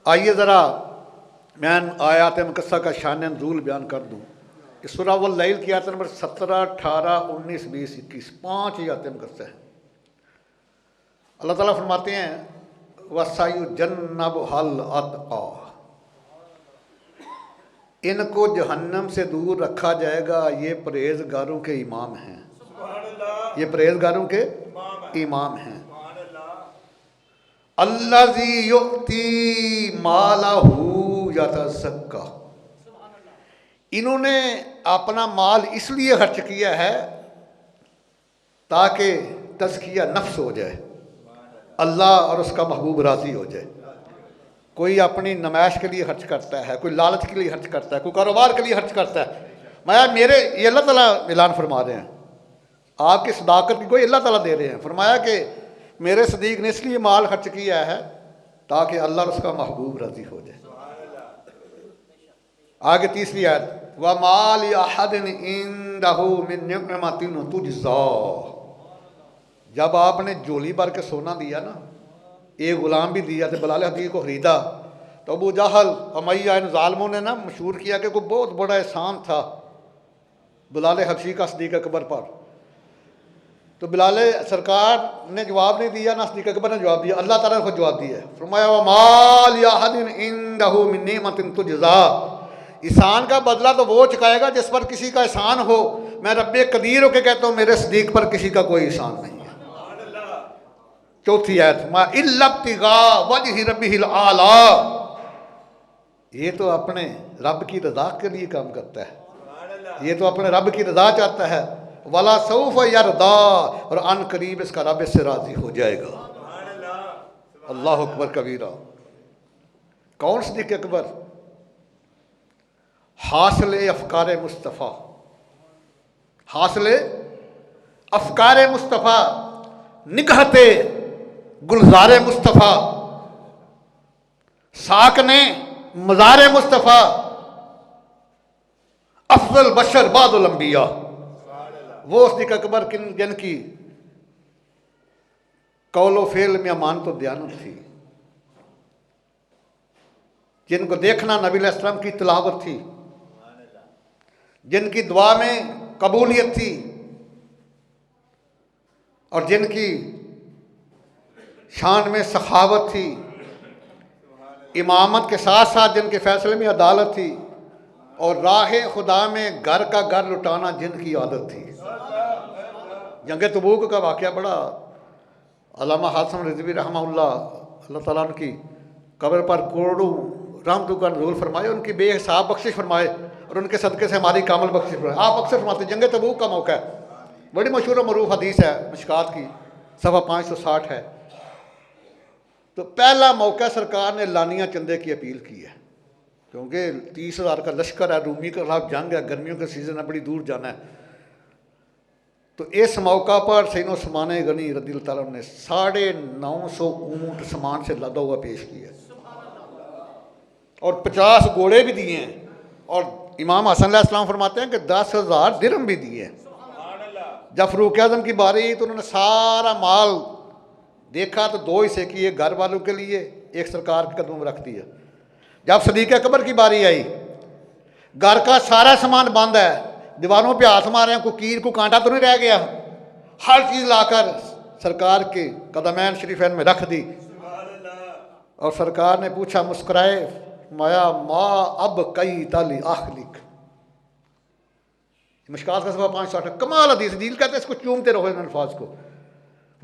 आइए ज़रा मैं आयात मुकस्सा का शान नज़ूल बयान कर दूँ। इस सूरह वल लैल की आयत नंबर 17, 18, 19, 20, 21 5 ही आयत मुकस्सा है। अल्लाह ताला फरमाते हैं वसयुजन्नबुहल अतक़ा, इनको जहन्नम से दूर रखा जाएगा। ये परहेजगारों के इमाम हैं, ये परहेजगारों के इमाम हैं। अल्लाज़ी युअती मालहू यतज़क्का, इन्होंने अपना माल इसलिए खर्च किया है ताकि तज़किया नफ्स हो जाए, अल्लाह और उसका महबूब राज़ी हो जाए। कोई अपनी नुमाइश के लिए खर्च करता है, कोई लालच के लिए खर्च करता है, कोई कारोबार के लिए खर्च करता है। मैं मेरे ये अल्लाह ताला ऐलान फरमा रहे हैं, आपकी सदाकत की कोई अल्लाह ताला दे रहे हैं। फरमाया कि मेरे सदीक ने इसलिए माल खर्च किया है ताकि अल्लाह और उसका महबूब राज़ी हो जाए। आगे तीसरी आयत व माल अहदिन इंदहु मिन निअमतिन तुजज़ा, जब आपने झोली भर के सोना दिया ना, एक गुलाम भी दिया तो बिलाल हबीब को खरीदा, तो अबू जहल उमैया इन ज़ालिमों ने ना मशहूर किया कि कोई बहुत बड़ा एहसान था बिलाल हबशी का सदीक अकबर पर। तो बिलाल सरकार ने जवाब नहीं दिया, ना सदीक अकबर ने जवाब दिया, अल्लाह ताला ने खुद जवाब दिया। फरमाया व माल अहदिन इंदहु मिन निअमतिन तुजज़ा, एहसान का बदला तो वो चुकाएगा जिस पर किसी का एहसान हो। मैं रब्बे कदीर होकर कहता हूँ मेरे सदीक पर किसी का कोई एहसान नहीं है। चौथी आयत मा इल्लब्तिगा वजहि रब्बिहिल आला, ये तो अपने रब की रज़ा के लिए काम करता है, ये तो अपने रब की रज़ा चाहता है। वला सौफ यरदा, और अन करीब इसका रब इससे राज़ी हो जाएगा। अल्लाह अकबर कबीरा। कौन सदीक अकबर? हासिल अफ़कार मुस्तफ़ा, हासिल अफ़कार मुस्तफ़ा, निगहते गुलजार मुस्तफ़ा, साकने मज़ार मुस्तफ़ा, अफजल बशर बादुल अंबिया, वो सदीक अकबर जिनकी कौलो फेल में अमान तो दयानत थी, जिनको देखना नबी अलैहिस्सलाम की तिलावत थी, जिनकी दुआ में कबूलियत थी, और जिनकी शान में सखावत थी, इमामत के साथ साथ जिनके फैसले में अदालत थी, और राह खुदा में घर का घर लुटाना जिनकी आदत थी। जंग तबूक का वाक़या बड़ा, अल्लामा हासम रिज़वी रहमहुल्लाह, अल्लाह ताला उनकी कब्र पर करोड़ों रहमतों का नज़ूल फरमाए, उनकी बेहिसाब बख्शिश फरमाए, और उनके सदक़े से हमारी कामल बख्शिश फरमाए। आप अक्सर फरमाते जंग तबूक का मौका है, बड़ी मशहूर मरूफ हदीस है, मिशकात की सफ़ा 560 है। तो पहला मौका सरकार ने लानिया चंदे की अपील की है, क्योंकि 30,000 का लश्कर है, रूमी के खिलाफ जंग है, गर्मियों का सीज़न है, बड़ी दूर जाना है। तो इस मौका पर सैयदना उस्मान गनी रज़ियल्लाहु ताला ने 950 ऊँट सामान से लदा हुआ पेश किया, और 50 घोड़े भी दिए हैं, और इमाम हसन अलैहिस्सलाम फरमाते हैं कि 10,000 दिरहम भी दिए हैं। जब फ़ारूक आज़म की बारी तो उन्होंने सारा माल देखा तो 2 हिस्से किए, घर वालों के लिए, एक सरकार के कदमों में रख दिया। जब सदीक अकबर की बारी आई, घर का सारा सामान बंद है, दीवारों पे हाथ मारे हैं, कोई कीर को कांटा तो नहीं रह गया, हर चीज़ लाकर सरकार के कदमैन शरीफैन में रख दी। और सरकार ने पूछा मुस्कुराए, माया माँ अब कई ताली आखलिक, मिशकात का सफ़ा 560, कमाल हदीस। दिल कहते इसको चूमते रहो इन अल्फाज को।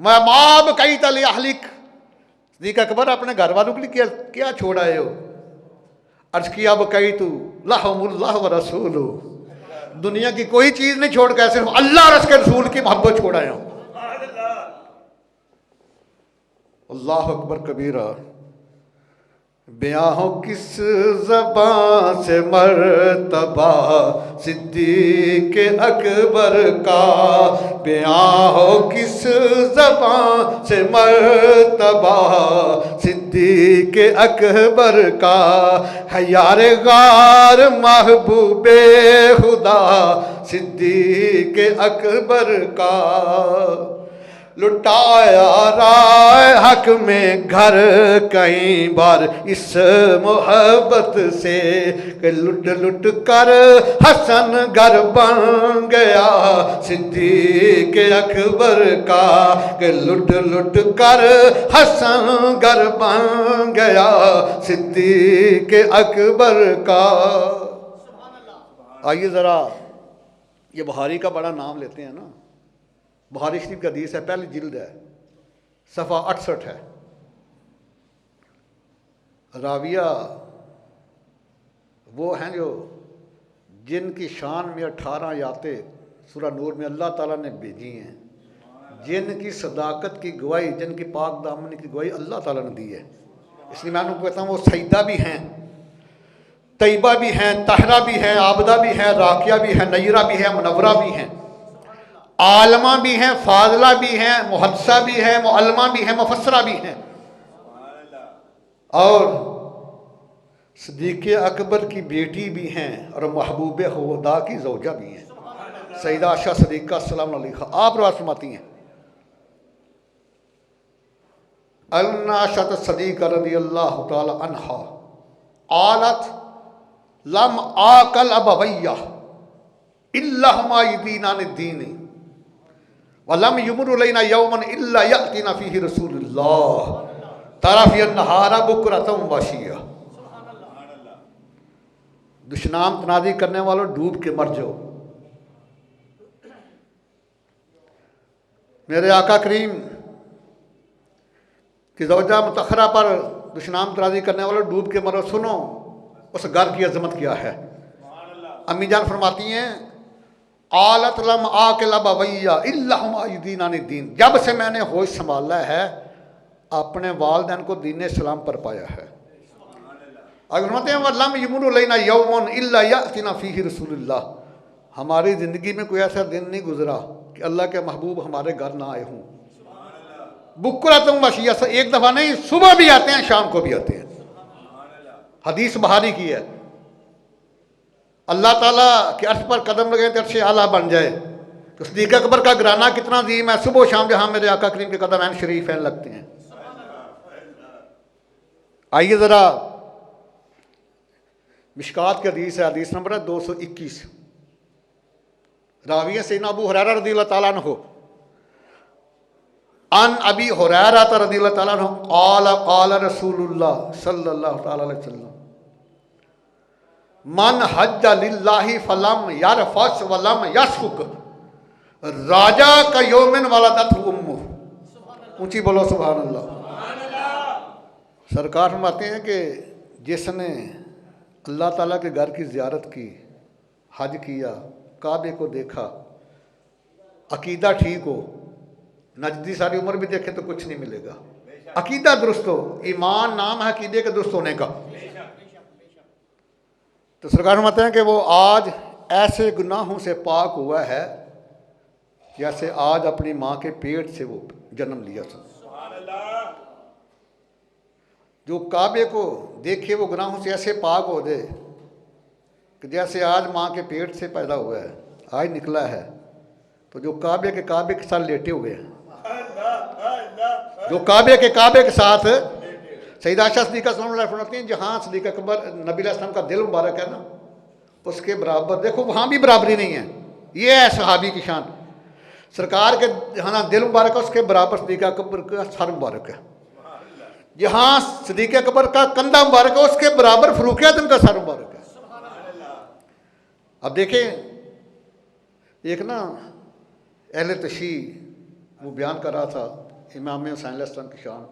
मैं माँ अब कई ताली आखलिक, सदीक अकबर अपने घर वालों के लिए क्या छोड़ आए हो? अर्ज किया अब कई तू लहुमुल्लाह व रसूलु, दुनिया की कोई चीज़ नहीं छोड़ कर सिर्फ अल्लाह और उसके रसूल की मोहब्बत छोड़ आया हूँ। अल्लाह अकबर कबीरा। बयां हो किस ज़बान से मर्तबा सिद्दीक़ अकबर का, बयां हो किस ज़बान से मर्तबा सिद्दीक़ अकबर का, है यार गार महबूबे खुदा सिद्दीक़ अकबर का। लुटाया राय हक में घर कई बार इस मोहब्बत से कि लुट लुट कर हसन घर बन गया सिद्दीक अकबर का, कि लुट लुट कर हसन घर बन गया सिद्दीक अकबर का। आइए ज़रा ये बुखारी का बड़ा नाम लेते हैं ना। बुखारी शरीफ की हदीस है, पहली जिल्द है, सफ़ा 68 है। राविया वो हैं जो जिनकी शान में 18 आयतें सूरह नूर में अल्लाह ताला ने भेजी हैं, जिनकी सदाकत की गवाही, जिनकी पाक दामनी की गवाही अल्लाह ताला ने दी है। इसलिए मैं उनको कहता हूँ वो सईदा भी हैं, तैयबा भी हैं, ताहरा भी हैं, आबदा भी हैं, राकिया भी हैं, नयरा भी हैं, मुनव्वरा भी हैं, आलमा भी हैं, फाजला भी हैं, मुहद्दिसा भी हैं, मुअल्लिमा भी हैं, मुफस्सरा भी हैं, और सिद्दीक़ अकबर की बेटी भी हैं और महबूब खुदा की ज़ौजा भी हैं, सईदा आयशा सिद्दीक़ा सलाम अलैहा। आप रवायत फरमाती हैं अन्नाशत सिद्दीक़ा रज़ियल्लाहु तआला अन्हा आलत लम आकल अबवैया इल्ला हुमा युदीनानि दीनी वलम युमरु लैना यौमन इल्ला यअतीना फीहि रसूलुल्लाह तारफियन नहारा बुकरतम वशिया। दुश्मनाम तनादी करने वालों डूब के मर जाओ। मेरे आका करीम की ज़ौजा मुतखरा पर दुश्मनाम तनादी करने वालों डूब के मरो। सुनो उस घर की अजमत क्या है। अम्मी जान फरमाती हैं आलत लम आकिल अबवैया इल्ला हुमा युदीनानि दीन, जब से मैंने होश संभाला है अपने वालिदैन को दीन इस्लाम पर पाया है। अगर फरमाते हैं वल्लम युमरु लैना यौमन इल्ला यअतीना फीहि रसूलुल्लाह, हमारी ज़िंदगी में कोई ऐसा दिन नहीं गुजरा कि अल्लाह के महबूब हमारे घर ना आए हों। बुकरतम वशिया, एक दफ़ा नहीं, सुबह भी आते हैं शाम को भी आते हैं। हदीस बुखारी की है। अल्लाह ताला के अर्श पर कदम लगे तो अर्श आला बन जाए। तो सिद्दीक़ अकबर का घराना कितना अज़ीम है। सुबह शाम जहाँ मेरे आका करीम के कदम ऐन शरीफ हैं लगते हैं। आइए ज़रा मिशकात की हदीस है, हदीस नंबर है 221। रावी सैयदना अबू हुरैरा रज़ियल्लाहु ताला अन्हु अन अबी हुरैरा रज़ियल्लाहु ताला अन्हु क़ाल क़ाल रसूलुल्लाह सल्लल्लाहु ताला अलैहि वसल्लम मन हज्ज लिल्लाहि फलम यरफस वलम यसफुक राजा का यौमिन वलदत उम्मु। ऊंची बोलो सुभान अल्लाह। सरकार फरमाते हैं कि जिसने अल्लाह ताला के घर की ज़ियारत की, हज किया, काबे को देखा, अकीदा ठीक हो, नजदी सारी उम्र भी देखे तो कुछ नहीं मिलेगा। अकीदा दुरुस्त हो, ईमान नाम है अकीदे के दुरुस्त होने का। तो सरकार फरमाते हैं कि वो आज ऐसे गुनाहों से पाक हुआ है जैसे आज अपनी माँ के पेट से वो जन्म लिया था। जो काबे को देखे वो गुनाहों से ऐसे पाक हो जाए कि जैसे आज माँ के पेट से पैदा हुआ है, आज निकला है। तो जो काबे के साथ लेटे हुए हैं, जो काबे के साथ सईदा आयशा सिद्दीक़ा फरमाती हैं जहाँ सिद्दीक़ अकबर नबी अलैहि सलाम का दिल मुबारक है ना, उसके बराबर देखो वहाँ भी बराबरी नहीं है। ये है सहाबी की शान। सरकार के जहाँ दिल मुबारक है उसके बराबर सिद्दीक़ अकबर का सर मुबारक है। जहाँ सिद्दीक़ अकबर का कंधा मुबारक है उसके बराबर फ़रूख़ आज़म का सर मुबारक है। अब देखें एक ना अहले तशी वो बयान कर रहा था इमाम हुसैन अलैहिस्सलाम की शान,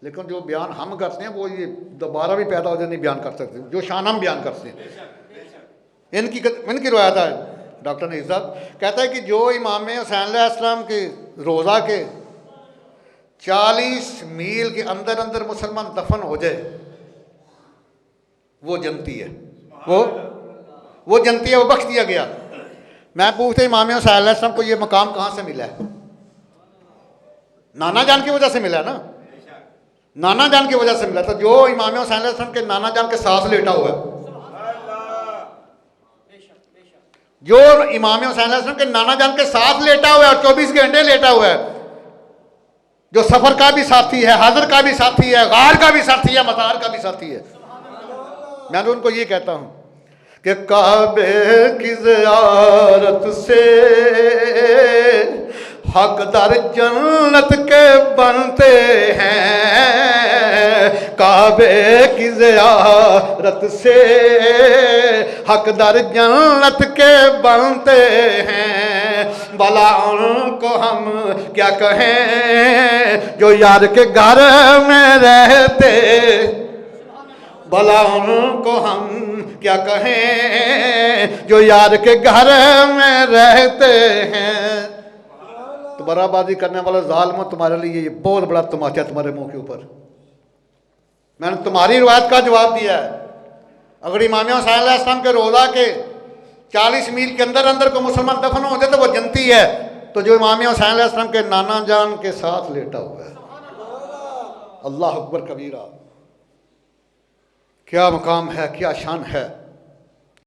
लेकिन जो बयान हम करते हैं वो ये दोबारा भी पैदा हो जाए नहीं बयान कर सकते जो शान हम बयान करते हैं। इनकी रवायत है, डॉक्टर नईम साहब कहता है कि जो इमाम हुसैन अलैहिस्सलाम के रोज़ा के 40 मील के अंदर अंदर मुसलमान दफन हो जाए वो जनती है, वो जनती है, वो बख्श दिया गया। मैं पूछते इमाम हुसैन अलैहिस्सलाम को ये मकाम कहाँ से मिला है? नाना जान की वजह से मिला ना, नाना जान की वजह से मिला था। जो इमाम हुसैन अलैहिस्सलाम के नाना जान के साथ लेटा हुआ है, जो इमाम हुसैन अलैहिस्सलाम के नाना जान के साथ लेटा हुआ है और 24 घंटे लेटा हुआ है, जो सफर का भी साथी है, हाजिर का भी साथी है, गार का भी साथी है, मज़ार का भी साथी है। मैं तो उनको ये कहता हूं कि काबे की ज़ियारत से हकदार जन्नत के बनते हैं, काबे की ज़ियारत से हकदार जन्नत के बनते हैं। भला उनको हम क्या कहें जो यार के घर में रहते, भला उनको हम क्या कहें जो यार के घर में रहते हैं। तो बराबादी करने वाला जालिम, तुम्हारे लिए ये बहुत बड़ा तमाचा तुम्हारे मुंह के ऊपर। मैंने तुम्हारी रिवायत का जवाब दिया है। अगर इमाम हुसैन अलैहिस्सलाम के रोज़ा के 40 मील के अंदर अंदर को मुसलमान दफन होते तो वो जनती है, तो जो इमाम हुसैन अलैहिस्सलाम के नाना जान के साथ लेटा हुआ है, अल्लाह अकबर कबीरा, क्या मकाम है, क्या शान है।